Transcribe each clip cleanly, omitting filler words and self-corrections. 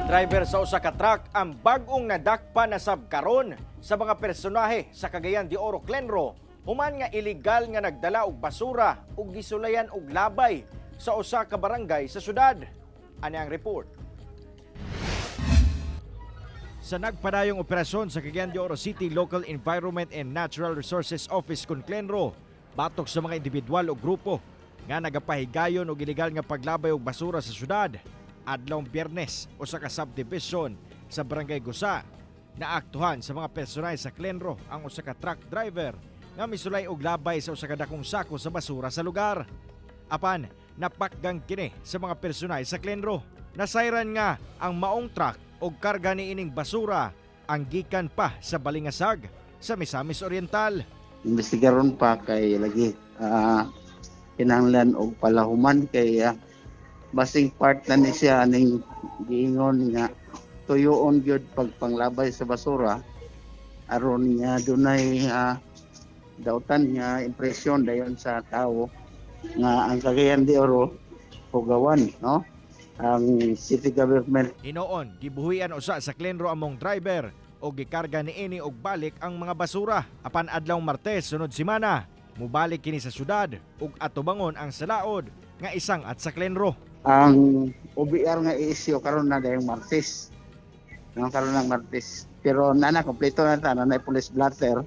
Driver sa usa ka truck ang bag-ong nadakpa na sabkaron sa mga personahe sa Cagayan de Oro, Clenro. Human nga illegal nga nagdala og basura ug gisulayan og labay sa usa ka barangay sa syudad. Ani ang report. Sa nagpadayong operasyon sa Cagayan de Oro City Local Environment and Natural Resources Office kun Clenro, batok sa mga individual o grupo nga nagapahigayon og illegal nga paglabay og basura sa syudad. Adlawng Biyernes, usa ka subdivision sa Barangay Gusa, naaktuhan sa mga personahe sa Clenro ang usa ka truck driver nga misulay og labay sa usa ka dakong sako sa basura sa lugar. Apan napakgang kini sa mga personahe sa Clenro. Nasayran nga ang maong truck og karga niining basura ang gikan pa sa Balingasag sa Misamis Oriental. Investigaron pa kay lagi kinahanglan og palahuman kay basing part na ni siya ning giingon nga tuyoon gyud pagpanglabay sa basura aron nga dunay dautan nga impresyon dayon sa tao nga ang Cagayan de Oro hugawan, no, ang city government. Hinoon gibuhian usa sa Clenro among driver o gikarga niini og balik ang mga basura. Apan adlawng Martes sunod semana mubalik kini sa syudad ug atubangon ang salaod nga isang at sa Clenro. Ang OBR nga i-issue karon na dayong Martes. Nang karon ng Martes. Pero nana kompleto na ta na police blotter.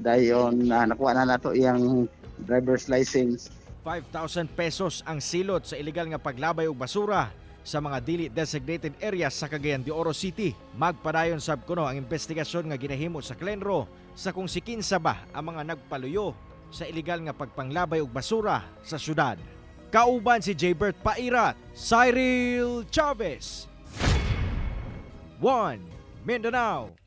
Dayon nakuha na nato iyang driver's license. 5,000 pesos ang silot sa illegal nga paglabay og basura sa mga dili designated areas sa Cagayan de Oro City. Magpadayon sab kuno ang investigasyon nga ginahimo sa Clenro sa kung sikinsa ba ang mga nagpaluyo sa illegal nga pagpanglabay og basura sa syudad. Kauban si Jaybert Pairat, Cyril Chavez, 1 Mindanao.